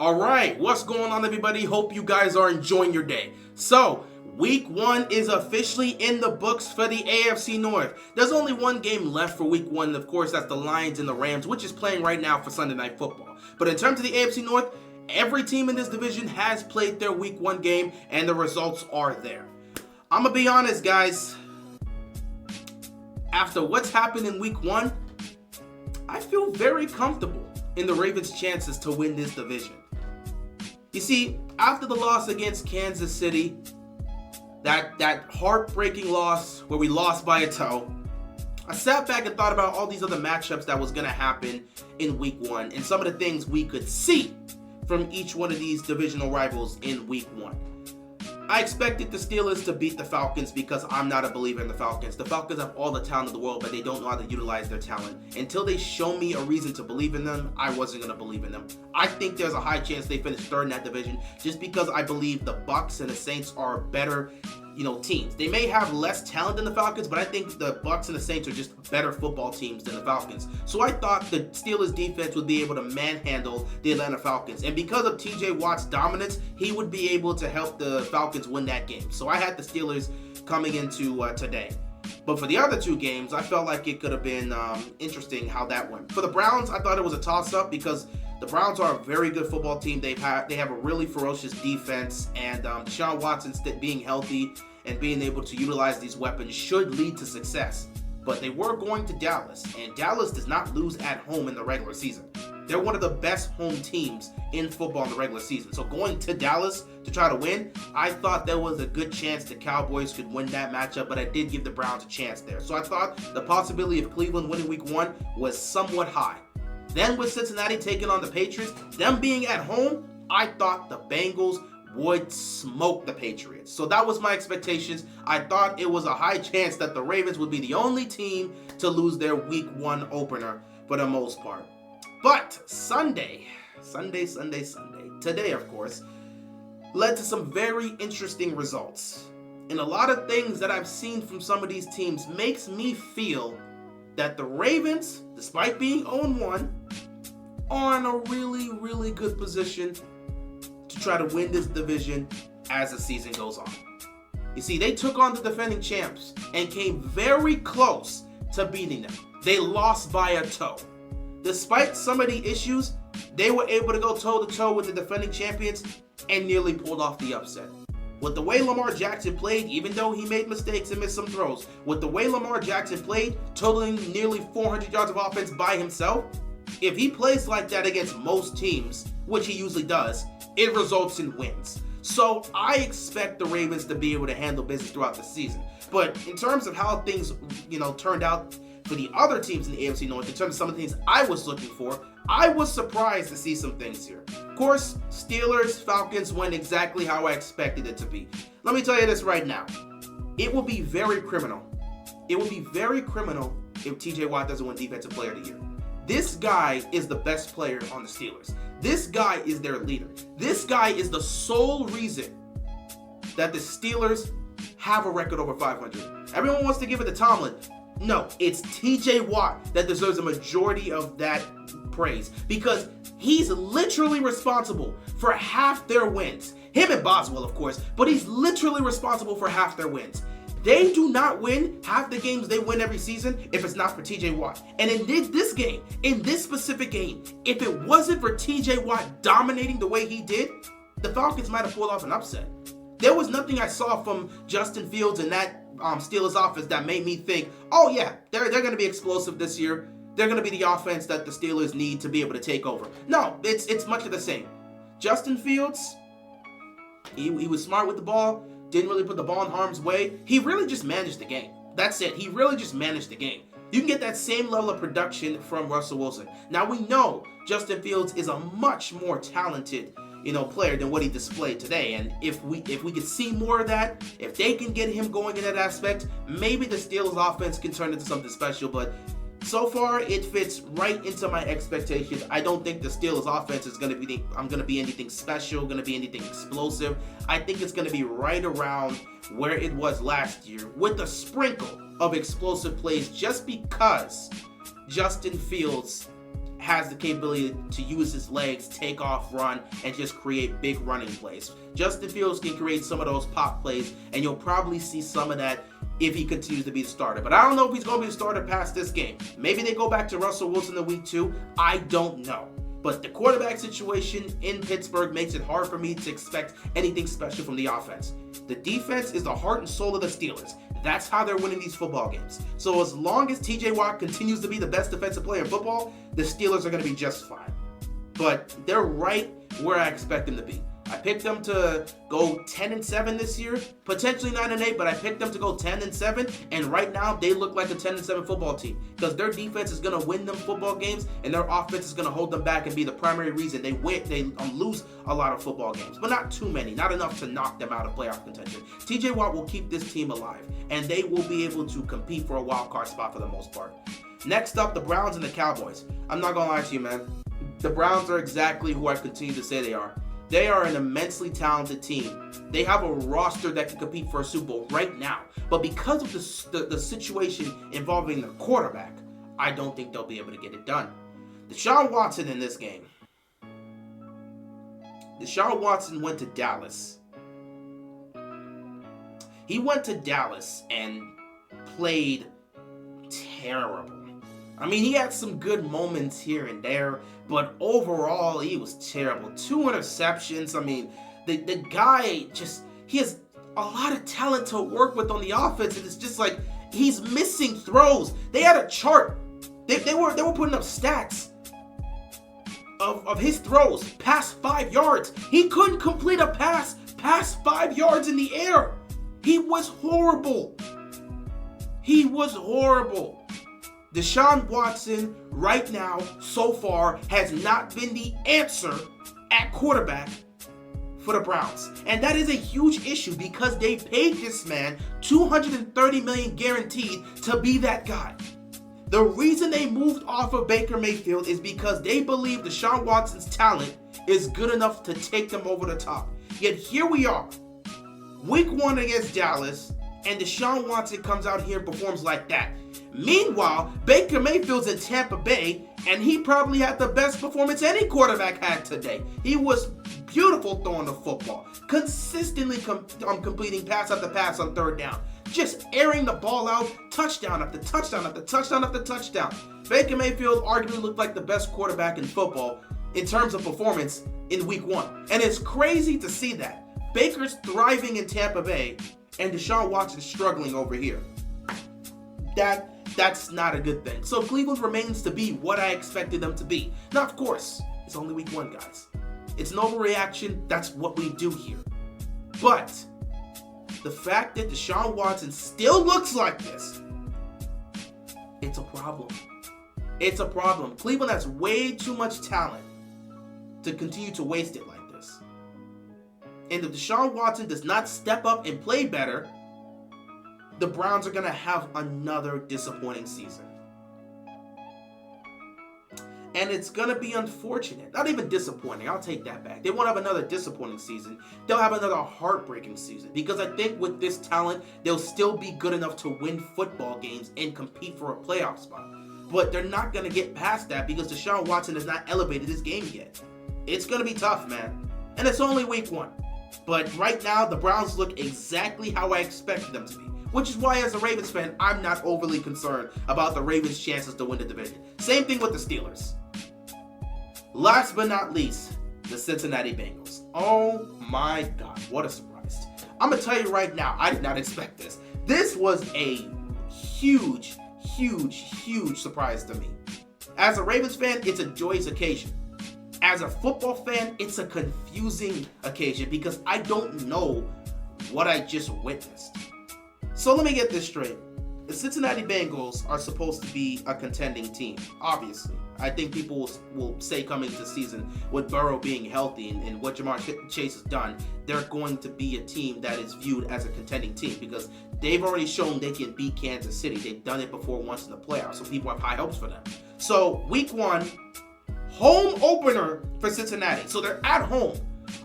Alright, what's going on everybody? Hope you guys are enjoying your day. So, week 1 is officially in the books for the AFC North. There's only one game left for week 1, and of course that's the Lions and the Rams, which is playing right now for Sunday Night Football. But in terms of the AFC North, every team in this division has played their week 1 game, and the results are there. I'm gonna be honest, guys. After what's happened in week 1, I feel very comfortable in the Ravens' chances to win this division. You see, after the loss against Kansas City, that heartbreaking loss where we lost by a toe, I sat back and thought about all these other matchups that was going to happen in week 1 and some of the things we could see from each one of these divisional rivals in week 1. I expected the Steelers to beat the Falcons because I'm not a believer in the Falcons. The Falcons have all the talent in the world, but they don't know how to utilize their talent. Until they show me a reason to believe in them, I wasn't going to believe in them. I think there's a high chance they finish third in that division just because I believe the Bucs and the Saints are better teams. They may have less talent than the Falcons, but I think the Bucs and the Saints are just better football teams than the Falcons. So I thought the Steelers defense would be able to manhandle the Atlanta Falcons. And because of TJ Watt's dominance, he would be able to help the Falcons win that game. So I had the Steelers coming into today. But for the other two games, I felt like it could have been interesting how that went. For the Browns, I thought it was a toss-up because the Browns are a very good football team. They have a really ferocious defense, and Deshaun Watson being healthy and being able to utilize these weapons should lead to success. But they were going to Dallas, and Dallas does not lose at home in the regular season. They're one of the best home teams in football in the regular season. So going to Dallas to try to win, I thought there was a good chance the Cowboys could win that matchup, but I did give the Browns a chance there. So I thought the possibility of Cleveland winning week 1 was somewhat high. Then with Cincinnati taking on the Patriots, them being at home, I thought the Bengals would smoke the Patriots. So that was my expectations. I thought it was a high chance that the Ravens would be the only team to lose their week 1 opener for the most part. But Sunday, today of course, led to some very interesting results. And a lot of things that I've seen from some of these teams makes me feel that the Ravens, despite being 0-1, are in a really, really good position to try to win this division as the season goes on. You see, they took on the defending champs and came very close to beating them. They lost by a toe. Despite some of the issues, they were able to go toe-to-toe with the defending champions and nearly pulled off the upset. With the way Lamar Jackson played, even though he made mistakes and missed some throws, with the way Lamar Jackson played, totaling nearly 400 yards of offense by himself, if he plays like that against most teams, which he usually does, it results in wins. So I expect the Ravens to be able to handle business throughout the season. But in terms of how things, turned out for the other teams in the AFC North, in terms of some of the things I was looking for, I was surprised to see some things here. Of course, Steelers, Falcons went exactly how I expected it to be. Let me tell you this right now. It will be very criminal. It will be very criminal if TJ Watt doesn't win Defensive Player of the Year. This guy is the best player on the Steelers. This guy is their leader. This guy is the sole reason that the Steelers have a record over 500. Everyone wants to give it to Tomlin. No, it's TJ Watt that deserves a majority of that praise because he's literally responsible for half their wins. Him and Boswell, of course, but he's literally responsible for half their wins. They do not win half the games they win every season if it's not for TJ Watt. And in this game, in this specific game, if it wasn't for TJ Watt dominating the way he did, the Falcons might have pulled off an upset. There was nothing I saw from Justin Fields and that Steelers offense that made me think, oh yeah, they're going to be explosive this year. They're going to be the offense that the Steelers need to be able to take over. No, it's much of the same. Justin Fields, he was smart with the ball. Didn't really put the ball in harm's way. He really just managed the game. That's it. He really just managed the game. You can get that same level of production from Russell Wilson. Now we know Justin Fields is a much more talented, player than what he displayed today. And if we could see more of that, if they can get him going in that aspect, maybe the Steelers offense can turn into something special. But so far, it fits right into my expectations. I don't think the Steelers offense is going to be anything special, going to be anything explosive. I think it's going to be right around where it was last year with a sprinkle of explosive plays just because Justin Fields has the capability to use his legs, take off, run, and just create big running plays. Justin Fields can create some of those pop plays, and you'll probably see some of that if he continues to be the starter. But I don't know if he's going to be the starter past this game. Maybe they go back to Russell Wilson in week 2. I don't know. But the quarterback situation in Pittsburgh makes it hard for me to expect anything special from the offense. The defense is the heart and soul of the Steelers. That's how they're winning these football games. So as long as TJ Watt continues to be the best defensive player in football, the Steelers are going to be just fine. But they're right where I expect them to be. I picked them to go 10-7 this year, potentially 9-8, but I picked them to go 10-7, and right now they look like a 10-7 football team because their defense is going to win them football games, and their offense is going to hold them back and be the primary reason they lose a lot of football games, but not too many, not enough to knock them out of playoff contention. TJ Watt will keep this team alive, and they will be able to compete for a wild card spot for the most part. Next up, the Browns and the Cowboys. I'm not going to lie to you, man. The Browns are exactly who I continue to say they are. They are an immensely talented team. They have a roster that can compete for a Super Bowl right now. But because of the situation involving the quarterback, I don't think they'll be able to get it done. Deshaun Watson in this game. Deshaun Watson went to Dallas. He went to Dallas and played terrible. I mean, he had some good moments here and there, but overall, he was terrible. 2 interceptions. I mean, the guy he has a lot of talent to work with on the offense, and it's just like he's missing throws. They had a chart. They were putting up stats of his throws past 5 yards. He couldn't complete a pass past 5 yards in the air. He was horrible. He was horrible. Deshaun Watson, right now, so far, has not been the answer at quarterback for the Browns. And that is a huge issue because they paid this man $230 million guaranteed to be that guy. The reason they moved off of Baker Mayfield is because they believe Deshaun Watson's talent is good enough to take them over the top. Yet here we are, week 1 against Dallas, and Deshaun Watson comes out here and performs like that. Meanwhile, Baker Mayfield's in Tampa Bay, and he probably had the best performance any quarterback had today. He was beautiful throwing the football, consistently completing pass after pass on 3rd down, just airing the ball out, touchdown after touchdown after touchdown after touchdown. Baker Mayfield arguably looked like the best quarterback in football in terms of performance in week 1. And it's crazy to see that. Baker's thriving in Tampa Bay, and Deshaun Watson struggling over here. That's not a good thing. So Cleveland remains to be what I expected them to be. Now, of course, it's only week 1, guys. It's an overreaction. That's what we do here. But the fact that Deshaun Watson still looks like this, it's a problem. It's a problem. Cleveland has way too much talent to continue to waste it like this. And if Deshaun Watson does not step up and play better, the Browns are going to have another disappointing season. And it's going to be unfortunate. Not even disappointing. I'll take that back. They won't have another disappointing season. They'll have another heartbreaking season. Because I think with this talent, they'll still be good enough to win football games and compete for a playoff spot. But they're not going to get past that because Deshaun Watson has not elevated his game yet. It's going to be tough, man. And it's only week 1. But right now, the Browns look exactly how I expected them to be. Which is why, as a Ravens fan, I'm not overly concerned about the Ravens' chances to win the division. Same thing with the Steelers. Last but not least, the Cincinnati Bengals. Oh my God, what a surprise. I'm going to tell you right now, I did not expect this. This was a huge, huge, huge surprise to me. As a Ravens fan, it's a joyous occasion. As a football fan, it's a confusing occasion because I don't know what I just witnessed. So let me get this straight. The Cincinnati Bengals are supposed to be a contending team, obviously. I think people will say coming to the season, with Burrow being healthy and what Jamar Chase has done, they're going to be a team that is viewed as a contending team because they've already shown they can beat Kansas City. They've done it before once in the playoffs, so people have high hopes for them. So week 1, home opener for Cincinnati. So they're at home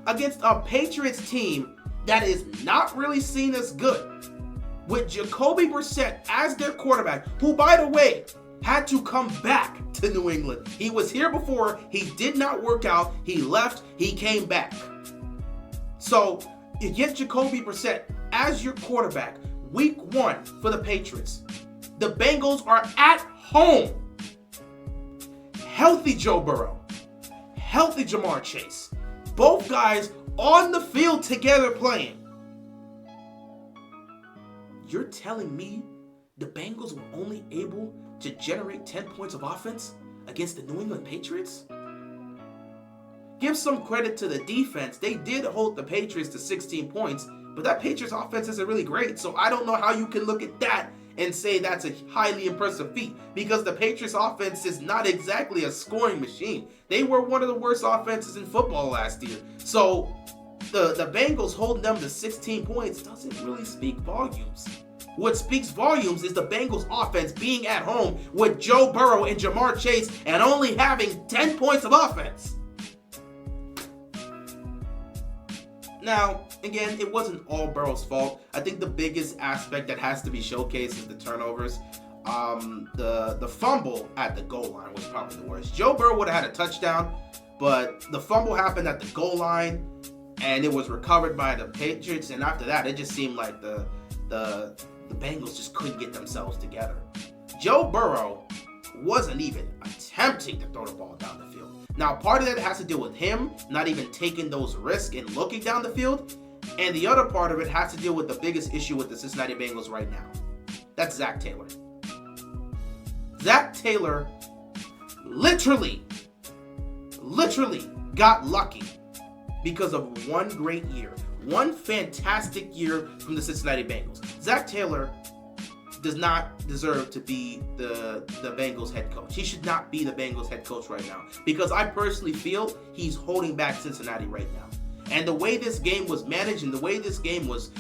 against a Patriots team that is not really seen as good. With Jacoby Brissett as their quarterback, who, by the way, had to come back to New England. He was here before. He did not work out. He left. He came back. So you get Jacoby Brissett as your quarterback week 1 for the Patriots. The Bengals are at home. Healthy Joe Burrow. Healthy Jamar Chase. Both guys on the field together playing. You're telling me the Bengals were only able to generate 10 points of offense against the New England Patriots? Give some credit to the defense. They did hold the Patriots to 16 points, but that Patriots offense isn't really great, so I don't know how you can look at that and say that's a highly impressive feat, because the Patriots offense is not exactly a scoring machine. They were one of the worst offenses in football last year. So the Bengals holding them to 16 points doesn't really speak volumes. What speaks volumes is the Bengals offense being at home with Joe Burrow and Jamar Chase and only having 10 points of offense. Now, again, it wasn't all Burrow's fault. I think the biggest aspect that has to be showcased is the turnovers. The fumble at the goal line was probably the worst. Joe Burrow would have had a touchdown, but the fumble happened at the goal line, and it was recovered by the Patriots. And after that, it just seemed like the Bengals just couldn't get themselves together. Joe Burrow wasn't even attempting to throw the ball down the field. Now, part of that has to do with him not even taking those risks and looking down the field. And the other part of it has to deal with the biggest issue with the Cincinnati Bengals right now. That's Zach Taylor. Zach Taylor literally got lucky because of one great year. One fantastic year from the Cincinnati Bengals. Zach Taylor does not deserve to be the Bengals head coach. He should not be the Bengals head coach right now, because I personally feel he's holding back Cincinnati right now. And the way this game was managed and the way this game was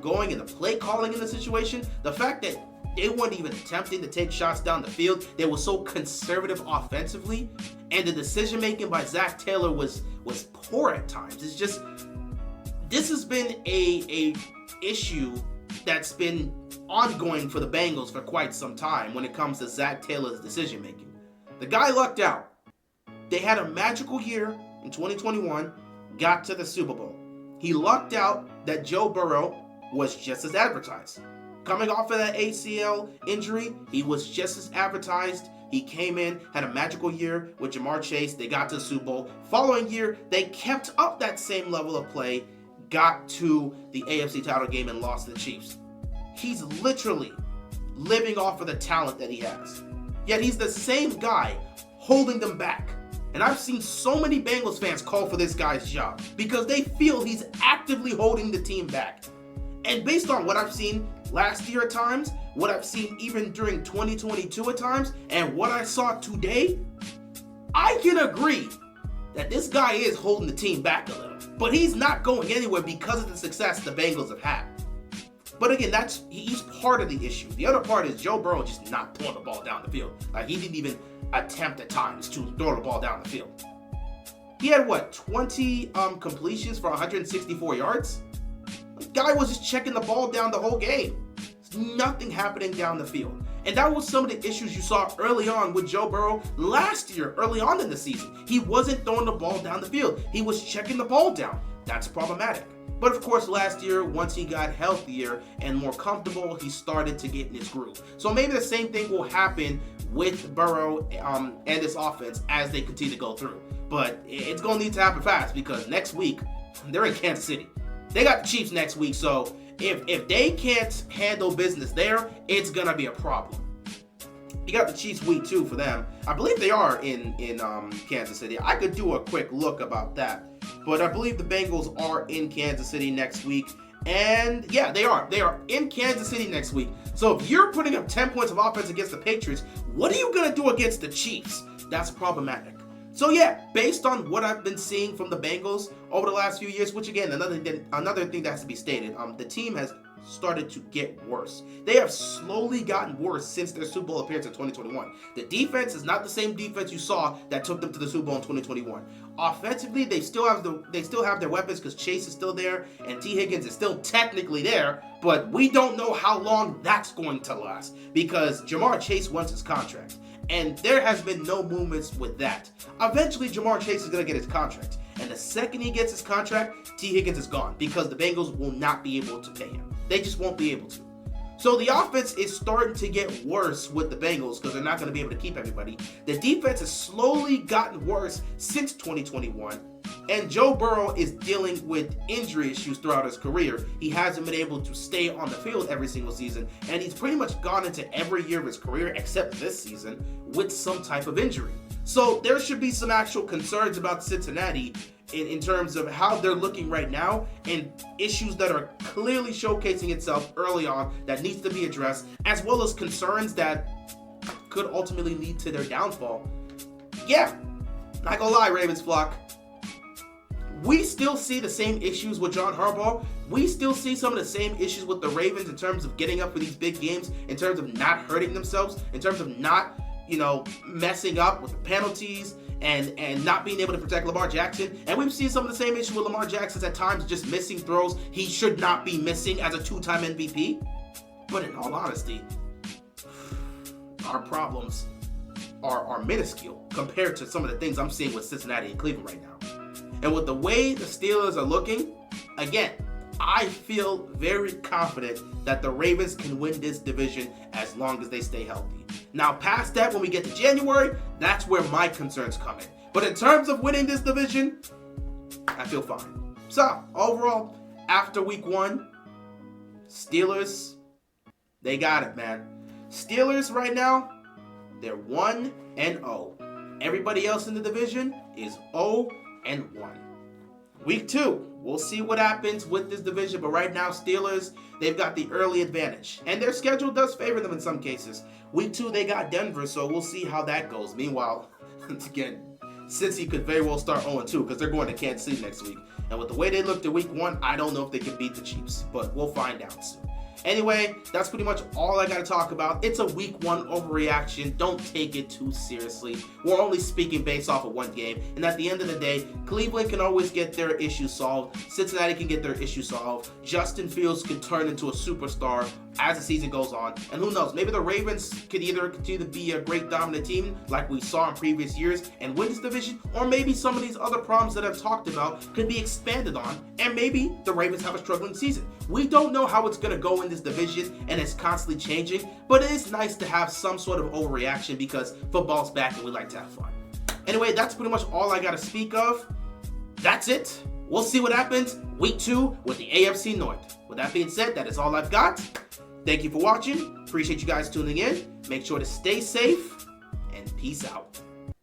going and the play calling in the situation, the fact that they weren't even attempting to take shots down the field, they were so conservative offensively, and the decision making by Zach Taylor was poor at times. It's just, this has been a issue that's been ongoing for the Bengals for quite some time when it comes to Zach Taylor's decision making. The guy lucked out. They had a magical year in 2021, got to the Super Bowl. He lucked out that Joe Burrow was just as advertised. Coming off of that ACL injury, he was just as advertised. He came in, had a magical year with Jamar Chase. They got to the Super Bowl. Following year, they kept up that same level of play, got to the AFC title game and lost to the Chiefs. He's literally living off of the talent that he has. Yet he's the same guy holding them back. And I've seen so many Bengals fans call for this guy's job because they feel he's actively holding the team back. And based on what I've seen last year at times, what I've seen even during 2022 at times, and what I saw today, I can agree that this guy is holding the team back a little. But he's not going anywhere because of the success the Bengals have had. But again, he's part of the issue. The other part is Joe Burrow just not throwing the ball down the field. Like, he didn't even attempt at times to throw the ball down the field. He had 20 completions for 164 yards? The guy was just checking the ball down the whole game. There's nothing happening down the field. And that was some of the issues you saw early on with Joe Burrow last year, early on in the season. He wasn't throwing the ball down the field. He was checking the ball down. That's problematic. But of course, last year, once he got healthier and more comfortable, he started to get in his groove. So maybe the same thing will happen with Burrow and this offense as they continue to go through. But it's going to need to happen fast because next week, they're in Kansas City. They got the Chiefs next week, so if they can't handle business there, it's going to be a problem. You got the Chiefs week 2 for them. I believe they are in Kansas City. I could do a quick look about that. But I believe the Bengals are in Kansas City next week. And yeah, they are. They are in Kansas City next week. So if you're putting up 10 points of offense against the Patriots, what are you going to do against the Chiefs? That's problematic. So yeah, based on what I've been seeing from the Bengals over the last few years, which again, another thing that has to be stated, the team has started to get worse. They have slowly gotten worse since their Super Bowl appearance in 2021. The defense is not the same defense you saw that took them to the Super Bowl in 2021. Offensively, they still have their weapons because Chase is still there and T. Higgins is still technically there, but we don't know how long that's going to last because Jamar Chase wants his contract. And there has been no movements with that. Eventually, Jamar Chase is going to get his contract. And the second he gets his contract, T. Higgins is gone because the Bengals will not be able to pay him. They just won't be able to. So the offense is starting to get worse with the Bengals because they're not going to be able to keep everybody. The defense has slowly gotten worse since 2021. And Joe Burrow is dealing with injury issues throughout his career. He hasn't been able to stay on the field every single season, and he's pretty much gone into every year of his career, except this season, with some type of injury. So there should be some actual concerns about Cincinnati in terms of how they're looking right now and issues that are clearly showcasing itself early on that needs to be addressed, as well as concerns that could ultimately lead to their downfall. Yeah, not gonna lie, Ravens flock. We still see the same issues with John Harbaugh. We still see some of the same issues with the Ravens in terms of getting up for these big games, in terms of not hurting themselves, in terms of not, messing up with the penalties and not being able to protect Lamar Jackson. And we've seen some of the same issues with Lamar Jackson at times, just missing throws he should not be missing as a two-time MVP. But in all honesty, our problems are minuscule compared to some of the things I'm seeing with Cincinnati and Cleveland right now. And with the way the Steelers are looking, again, I feel very confident that the Ravens can win this division as long as they stay healthy. Now, past that, when we get to January, that's where my concerns come in. But in terms of winning this division, I feel fine. So, overall, after week 1, Steelers, they got it, man. Steelers right now, they're 1-0. Everybody else in the division is 0-1. Week 2, we'll see what happens with this division, but right now, Steelers, they've got the early advantage, and their schedule does favor them in some cases. Week 2, they got Denver, so we'll see how that goes. Meanwhile, again, Cincy could very well start 0-2 because they're going to Kansas City next week, and with the way they looked at week 1, I don't know if they can beat the Chiefs, but we'll find out soon. Anyway, that's pretty much all I got to talk about. It's a week 1 overreaction. Don't take it too seriously. We're only speaking based off of one game. And at the end of the day, Cleveland can always get their issue solved. Cincinnati can get their issue solved. Justin Fields can turn into a superstar as the season goes on. And who knows, maybe the Ravens could either continue to be a great dominant team like we saw in previous years and win this division, or maybe some of these other problems that I've talked about could be expanded on, and maybe the Ravens have a struggling season. We don't know how it's going to go in this division, and it's constantly changing, but it is nice to have some sort of overreaction because football's back and we like to have fun. Anyway, that's pretty much all I got to speak of. That's it. We'll see what happens week 2 with the AFC North. With that being said, that is all I've got. Thank you for watching. Appreciate you guys tuning in. Make sure to stay safe and peace out.